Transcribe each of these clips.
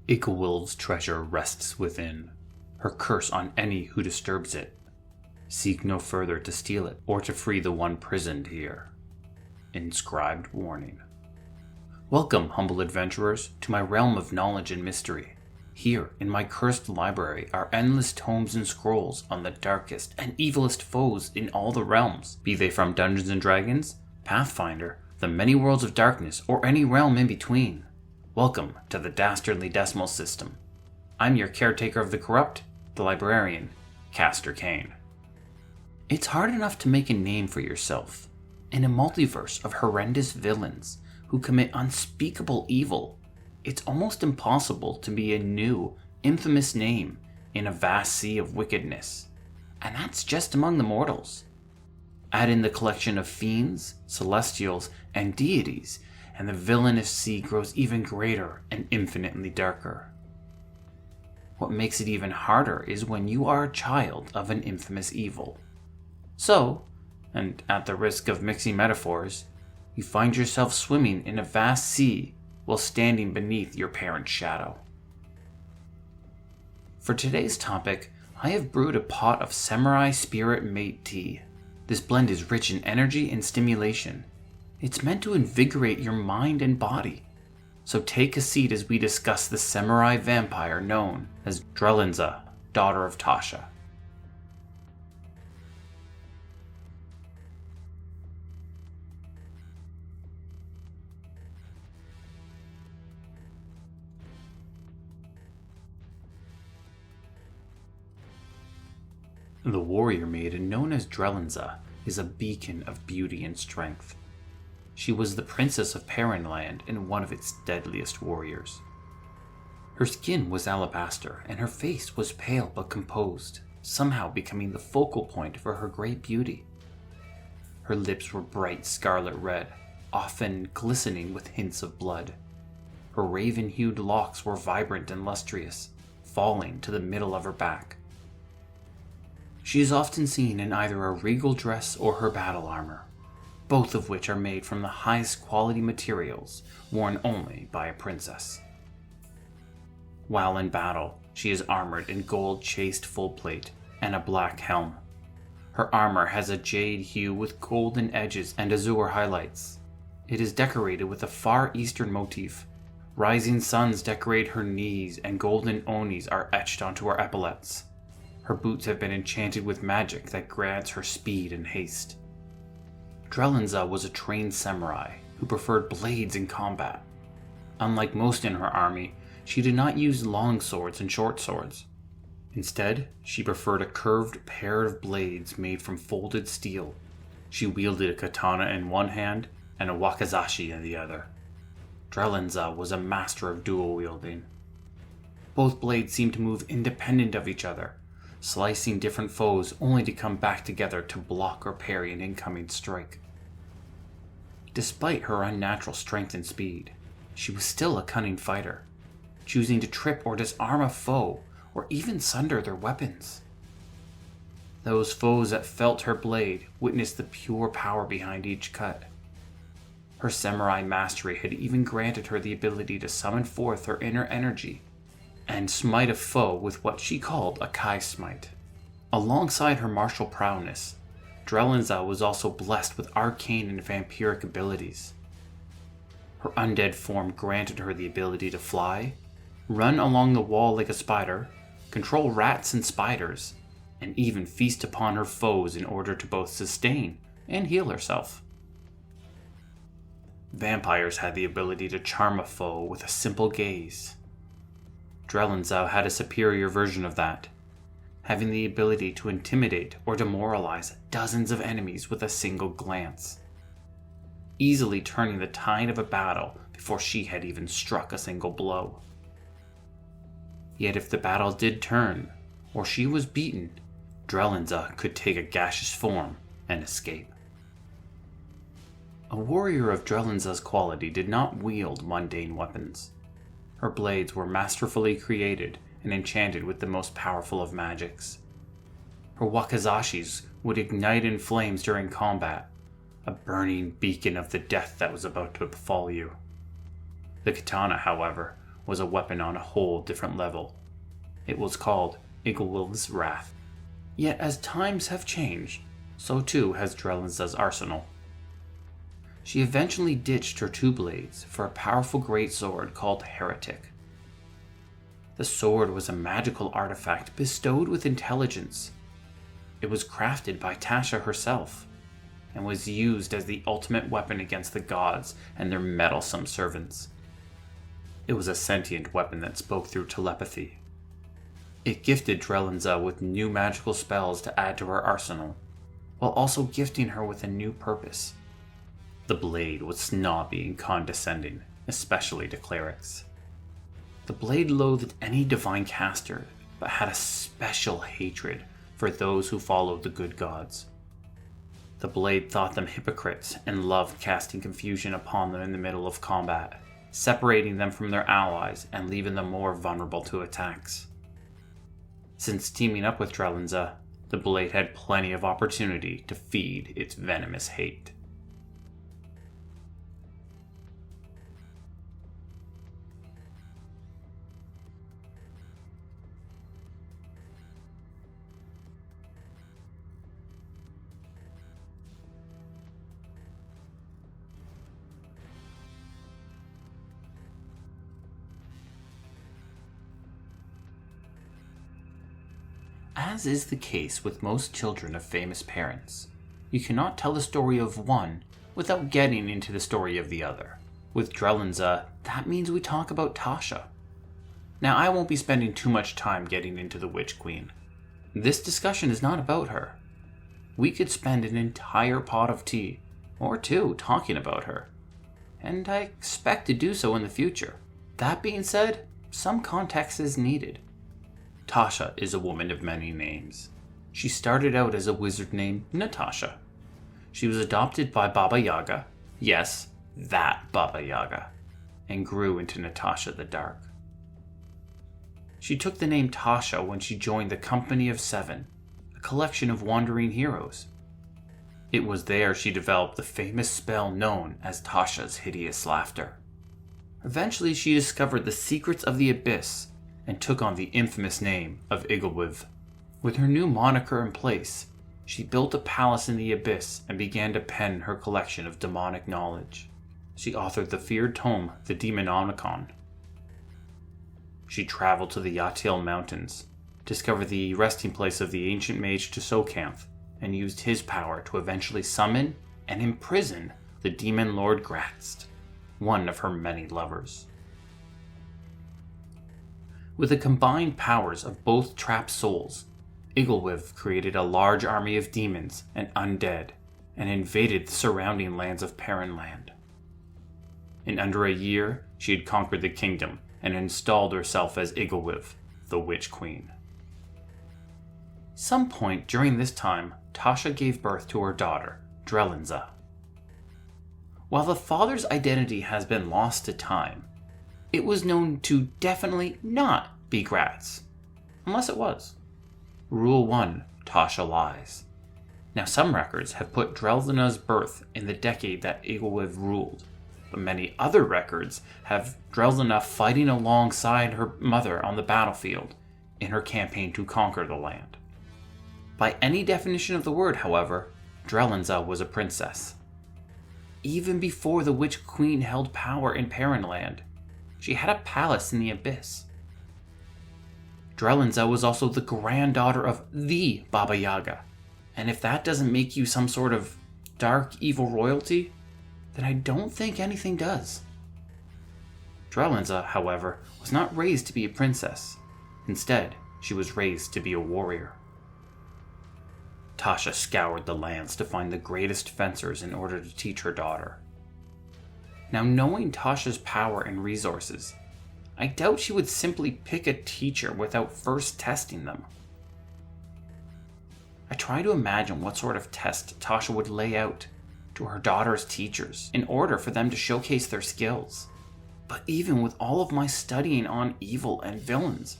Icawil's treasure rests within, her curse on any who disturbs it. Seek no further to steal it, or to free the one prisoned here. Inscribed warning. Welcome, humble adventurers, to my realm of knowledge and mystery. Here, in my cursed library, are endless tomes and scrolls on the darkest and evilest foes in all the realms, be they from Dungeons & Dragons, Pathfinder, the many worlds of darkness, or any realm in between. Welcome to the Dastardly Decimal System. I'm your caretaker of the corrupt, the librarian, Castor Kane. It's hard enough to make a name for yourself in a multiverse of horrendous villains who commit unspeakable evil. It's almost impossible to be a new, infamous name in a vast sea of wickedness. And that's just among the mortals. Add in the collection of fiends, celestials, and deities, and the villainous sea grows even greater and infinitely darker. What makes it even harder is when you are a child of an infamous evil. So, and at the risk of mixing metaphors, you find yourself swimming in a vast sea while standing beneath your parent's shadow. For today's topic, I have brewed a pot of Samurai Spirit Mate tea. This blend is rich in energy and stimulation. It's meant to invigorate your mind and body. So take a seat as we discuss the samurai vampire known as Drelnza, daughter of Tasha. The warrior maiden known as Drelnza is a beacon of beauty and strength. She was the princess of Perrinland and one of its deadliest warriors. Her skin was alabaster and her face was pale but composed, somehow becoming the focal point for her great beauty. Her lips were bright scarlet red, often glistening with hints of blood. Her raven-hued locks were vibrant and lustrous, falling to the middle of her back. She is often seen in either a regal dress or her battle armor, both of which are made from the highest quality materials worn only by a princess. While in battle, she is armored in gold chased full plate and a black helm. Her armor has a jade hue with golden edges and azure highlights. It is decorated with a Far Eastern motif. Rising suns decorate her knees and golden onis are etched onto her epaulets. Her boots have been enchanted with magic that grants her speed and haste. Drelnza was a trained samurai who preferred blades in combat. Unlike most in her army, she did not use long swords and short swords. Instead, she preferred a curved pair of blades made from folded steel. She wielded a katana in one hand and a wakizashi in the other. Drelnza was a master of dual wielding. Both blades seemed to move independent of each other, slicing different foes only to come back together to block or parry an incoming strike. Despite her unnatural strength and speed, she was still a cunning fighter, choosing to trip or disarm a foe or even sunder their weapons. Those foes that felt her blade witnessed the pure power behind each cut. Her samurai mastery had even granted her the ability to summon forth her inner energy and smite a foe with what she called a Kai smite. Alongside her martial prowess, Drelnza was also blessed with arcane and vampiric abilities. Her undead form granted her the ability to fly, run along the wall like a spider, control rats and spiders, and even feast upon her foes in order to both sustain and heal herself. Vampires had the ability to charm a foe with a simple gaze. Drelnza had a superior version of that, having the ability to intimidate or demoralize dozens of enemies with a single glance, easily turning the tide of a battle before she had even struck a single blow. Yet if the battle did turn, or she was beaten, Drelnza could take a gaseous form and escape. A warrior of Drelnza's quality did not wield mundane weapons. Her blades were masterfully created and enchanted with the most powerful of magics. Her wakizashis would ignite in flames during combat, a burning beacon of the death that was about to befall you. The katana, however, was a weapon on a whole different level. It was called Igilwiv's Wrath. Yet as times have changed, so too has Drelnza's arsenal. She eventually ditched her two blades for a powerful greatsword called Heretic. The sword was a magical artifact bestowed with intelligence. It was crafted by Tasha herself, and was used as the ultimate weapon against the gods and their meddlesome servants. It was a sentient weapon that spoke through telepathy. It gifted Drelnza with new magical spells to add to her arsenal, while also gifting her with a new purpose. The blade was snobby and condescending, especially to clerics. The blade loathed any divine caster, but had a special hatred for those who followed the good gods. The blade thought them hypocrites and loved casting confusion upon them in the middle of combat, separating them from their allies and leaving them more vulnerable to attacks. Since teaming up with Drelnza, the blade had plenty of opportunity to feed its venomous hate. As is the case with most children of famous parents, you cannot tell the story of one without getting into the story of the other. With Drelnza, that means we talk about Tasha. Now, I won't be spending too much time getting into the Witch Queen. This discussion is not about her. We could spend an entire pot of tea, or two, talking about her, and I expect to do so in the future. That being said, some context is needed. Tasha is a woman of many names. She started out as a wizard named Natasha. She was adopted by Baba Yaga, yes, that Baba Yaga, and grew into Natasha the Dark. She took the name Tasha when she joined the Company of Seven, a collection of wandering heroes. It was there she developed the famous spell known as Tasha's Hideous Laughter. Eventually she discovered the secrets of the Abyss and took on the infamous name of Igilwiv. With her new moniker in place, she built a palace in the Abyss and began to pen her collection of demonic knowledge. She authored the feared tome, the Demonomicon. She traveled to the Yatil Mountains, discovered the resting place of the ancient mage Tsokanth, and used his power to eventually summon and imprison the demon lord Gratzt, one of her many lovers. With the combined powers of both trapped souls, Igilwiv created a large army of demons and undead and invaded the surrounding lands of Perrinland. In under a year, she had conquered the kingdom and installed herself as Igilwiv, the Witch Queen. Some point during this time, Tasha gave birth to her daughter, Drelnza. While the father's identity has been lost to time, it was known to definitely not be Gratz, unless it was. Rule 1, Tasha lies. Now some records have put Drelnza's birth in the decade that Igilwiv ruled, but many other records have Drelnza fighting alongside her mother on the battlefield in her campaign to conquer the land. By any definition of the word, however, Drelnza was a princess. Even before the Witch Queen held power in Perrinland, she had a palace in the Abyss. Drelnza was also the granddaughter of the Baba Yaga, and if that doesn't make you some sort of dark, evil royalty, then I don't think anything does. Drelnza, however, was not raised to be a princess. Instead, she was raised to be a warrior. Tasha scoured the lands to find the greatest fencers in order to teach her daughter. Now, knowing Tasha's power and resources, I doubt she would simply pick a teacher without first testing them. I try to imagine what sort of test Tasha would lay out to her daughter's teachers in order for them to showcase their skills. But even with all of my studying on evil and villains,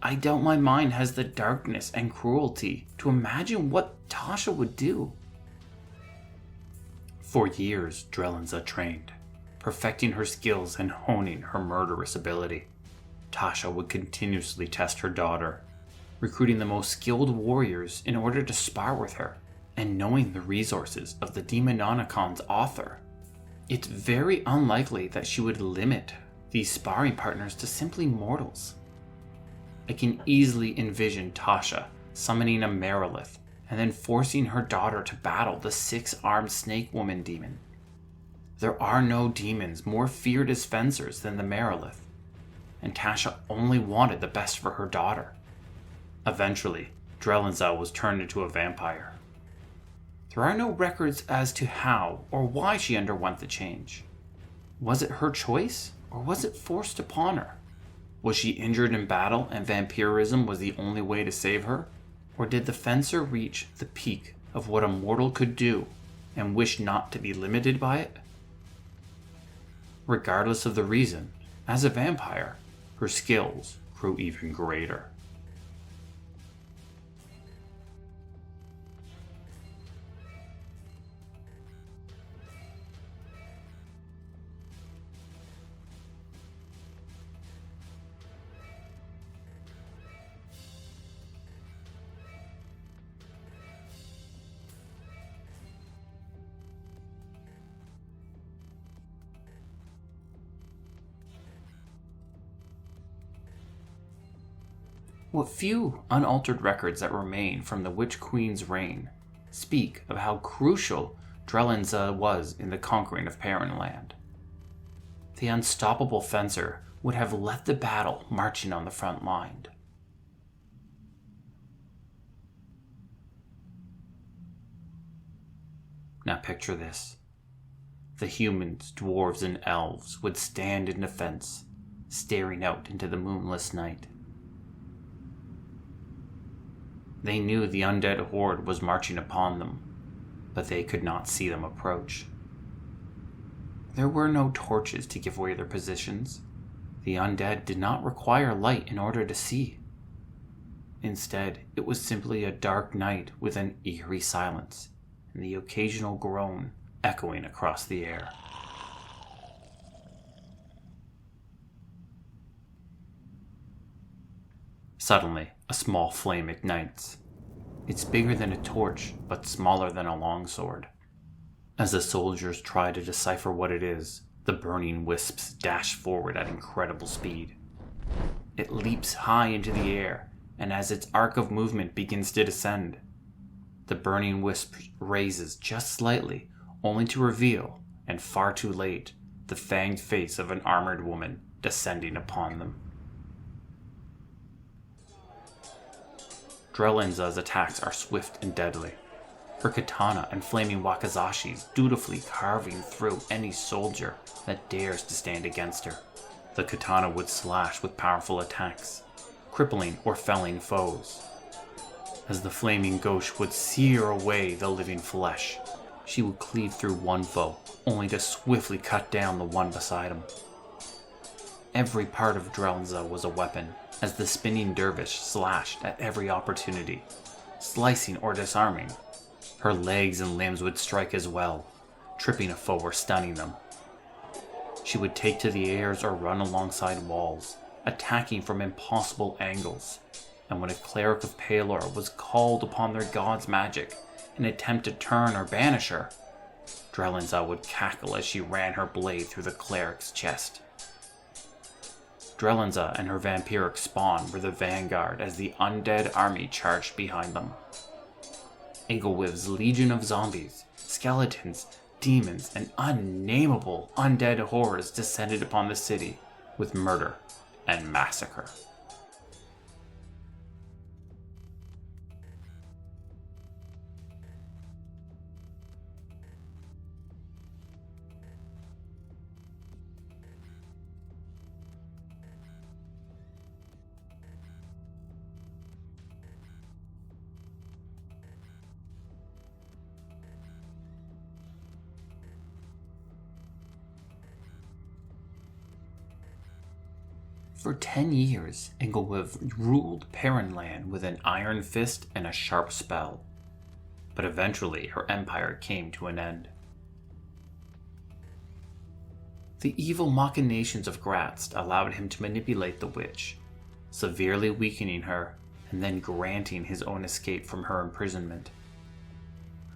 I doubt my mind has the darkness and cruelty to imagine what Tasha would do. For years, Drelnza trained, perfecting her skills and honing her murderous ability. Tasha would continuously test her daughter, recruiting the most skilled warriors in order to spar with her, and knowing the resources of the Demononicon's author, it's very unlikely that she would limit these sparring partners to simply mortals. I can easily envision Tasha summoning a Merilith and then forcing her daughter to battle the 6-armed snake woman demon. There are no demons more feared as fencers than the Merilith, and Tasha only wanted the best for her daughter. Eventually, Drelnza was turned into a vampire. There are no records as to how or why she underwent the change. Was it her choice, or was it forced upon her? Was she injured in battle and vampirism was the only way to save her? Or did the fencer reach the peak of what a mortal could do and wish not to be limited by it? Regardless of the reason, as a vampire, her skills grew even greater. What few unaltered records that remain from the Witch Queen's reign speak of how crucial Drelnza was in the conquering of Perrinland. The unstoppable fencer would have led the battle marching on the front line. Now picture this. The humans, dwarves, and elves would stand in defense, staring out into the moonless night. They knew the undead horde was marching upon them, but they could not see them approach. There were no torches to give away their positions. The undead did not require light in order to see. Instead, it was simply a dark night with an eerie silence, and the occasional groan echoing across the air. Suddenly, a small flame ignites. It's bigger than a torch, but smaller than a longsword. As the soldiers try to decipher what it is, the burning wisps dash forward at incredible speed. It leaps high into the air, and as its arc of movement begins to descend, the burning wisp raises just slightly, only to reveal, and far too late, the fanged face of an armored woman descending upon them. Drelnza's attacks are swift and deadly, her katana and flaming wakazashis dutifully carving through any soldier that dares to stand against her. The katana would slash with powerful attacks, crippling or felling foes. As the flaming ghost would sear away the living flesh, she would cleave through one foe, only to swiftly cut down the one beside him. Every part of Drelnza was a weapon, as the spinning dervish slashed at every opportunity, slicing or disarming. Her legs and limbs would strike as well, tripping a foe or stunning them. She would take to the airs or run alongside walls, attacking from impossible angles, and when a cleric of Palor was called upon their god's magic in an attempt to turn or banish her, Drelnza would cackle as she ran her blade through the cleric's chest. Drelnza and her vampiric spawn were the vanguard as the undead army charged behind them. Engelwiv's legion of zombies, skeletons, demons, and unnameable undead horrors descended upon the city with murder and massacre. For 10 years, Engelwiv ruled Perrinland with an iron fist and a sharp spell. But eventually her empire came to an end. The evil machinations of Gratz allowed him to manipulate the witch, severely weakening her and then granting his own escape from her imprisonment.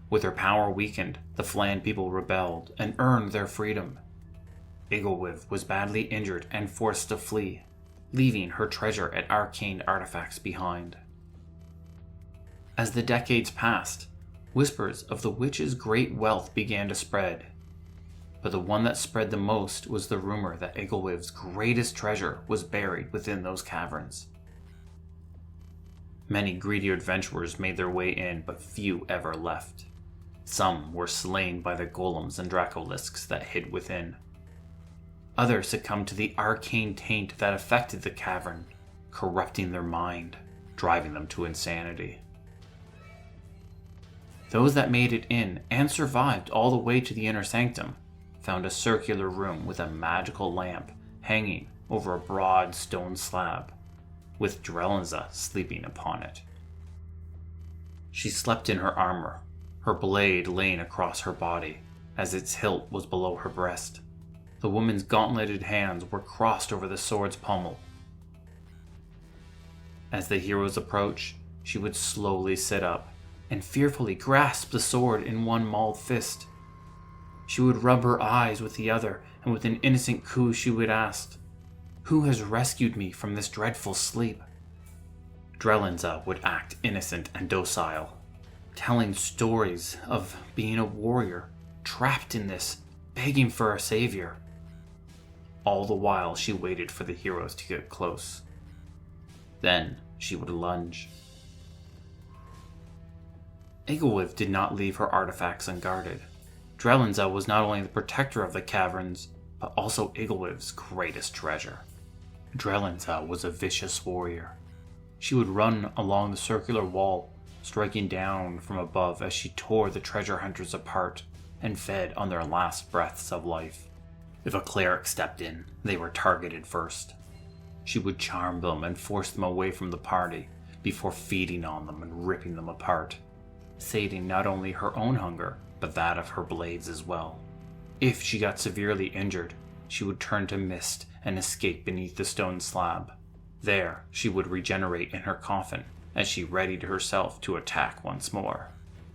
With her power weakened, the Flan people rebelled and earned their freedom. Igilwiv was badly injured and forced to flee, leaving her treasure at arcane artifacts behind. As the decades passed, whispers of the witch's great wealth began to spread. But the one that spread the most was the rumor that Igilwiv's greatest treasure was buried within those caverns. Many greedy adventurers made their way in, but few ever left. Some were slain by the golems and dracolisks that hid within. Others succumbed to the arcane taint that affected the cavern, corrupting their mind, driving them to insanity. Those that made it in and survived all the way to the inner sanctum found a circular room with a magical lamp hanging over a broad stone slab, with Drelnza sleeping upon it. She slept in her armor, her blade laying across her body, as its hilt was below her breast. The woman's gauntleted hands were crossed over the sword's pommel. As the heroes approached, she would slowly sit up and fearfully grasp the sword in one mauled fist. She would rub her eyes with the other, and with an innocent coo she would ask, "Who has rescued me from this dreadful sleep?" Drelnza would act innocent and docile, telling stories of being a warrior, trapped in this, begging for a savior. All the while she waited for the heroes to get close. Then she would lunge. Igilwiv did not leave her artifacts unguarded. Drelnza was not only the protector of the caverns, but also Igilwiv's greatest treasure. Drelnza was a vicious warrior. She would run along the circular wall, striking down from above as she tore the treasure hunters apart and fed on their last breaths of life. If a cleric stepped in, they were targeted first. She would charm them and force them away from the party before feeding on them and ripping them apart, sating not only her own hunger, but that of her blades as well. If she got severely injured, she would turn to mist and escape beneath the stone slab. There, she would regenerate in her coffin as she readied herself to attack once more.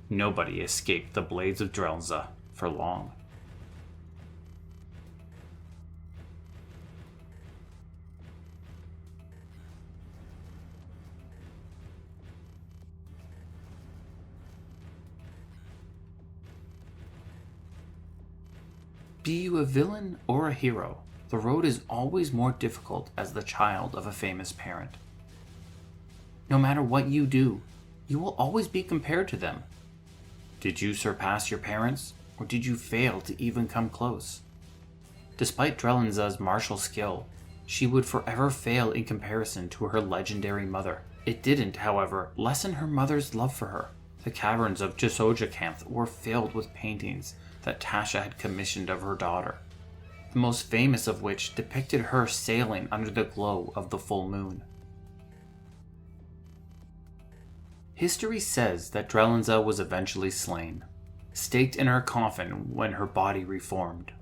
Nobody escaped the blades of Drelnza for long. Be you a villain or a hero, the road is always more difficult as the child of a famous parent. No matter what you do, you will always be compared to them. Did you surpass your parents, or did you fail to even come close? Despite Drelnza's martial skill, she would forever fail in comparison to her legendary mother. It didn't, however, lessen her mother's love for her. The caverns of Jisojacanth were filled with paintings that Tasha had commissioned of her daughter, the most famous of which depicted her sailing under the glow of the full moon. History says that Drelnza was eventually slain, staked in her coffin when her body reformed.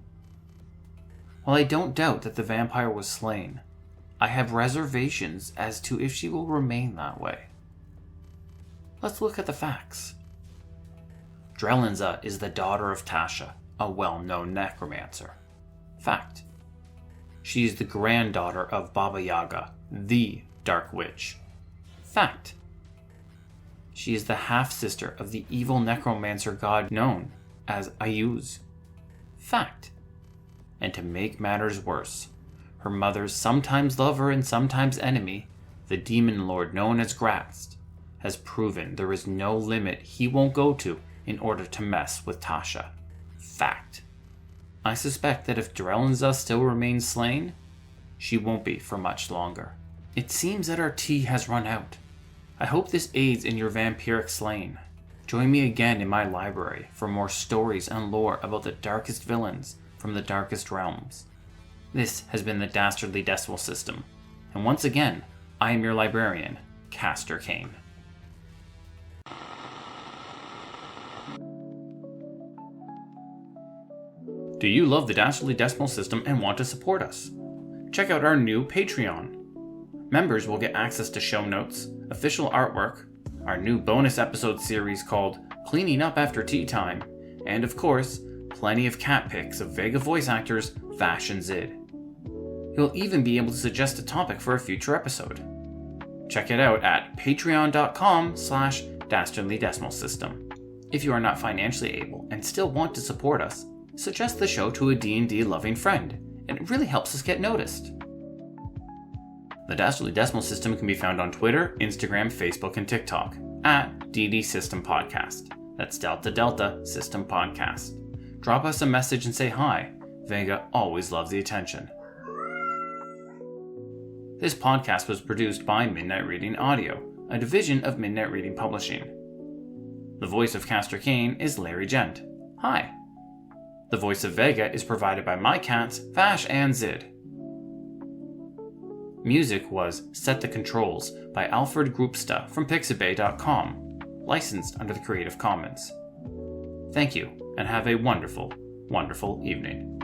While I don't doubt that the vampire was slain, I have reservations as to if she will remain that way. Let's look at the facts. Drelnza is the daughter of Tasha, a well-known necromancer. Fact. She is the granddaughter of Baba Yaga, the Dark Witch. Fact. She is the half-sister of the evil necromancer god known as Ayuz. Fact. And to make matters worse, her mother's sometimes lover and sometimes enemy, the demon lord known as Gratz, has proven there is no limit he won't go to in order to mess with Tasha. Fact. I suspect that if Drelnza still remains slain, she won't be for much longer. It seems that our tea has run out. I hope this aids in your vampiric slaying. Join me again in my library for more stories and lore about the darkest villains from the darkest realms. This has been the Dastardly Decimal System, and once again, I am your librarian, Castor Kane. Do you love the Dastardly Decimal System and want to support us? Check out our new Patreon. Members will get access to show notes, official artwork, our new bonus episode series called Cleaning Up After Tea Time, and of course, plenty of cat pics of Vega voice actors Vash and Zid. You'll even be able to suggest a topic for a future episode. Check it out at patreon.com/Dastardly Decimal System. If you are not financially able and still want to support us, suggest the show to a D&D loving friend, and it really helps us get noticed. The Dastardly Decimal System can be found on Twitter, Instagram, Facebook, and TikTok at DD System Podcast. That's Delta Delta System Podcast. Drop us a message and say hi. Vega always loves the attention. This podcast was produced by Midnight Reading Audio, a division of Midnight Reading Publishing. The voice of Castor Kane is Larry Gent. Hi. The voice of Vega is provided by my cats, Vash and Zid. Music was Set the Controls by Alfred Groupsta from Pixabay.com, licensed under the Creative Commons. Thank you, and have a wonderful, wonderful evening.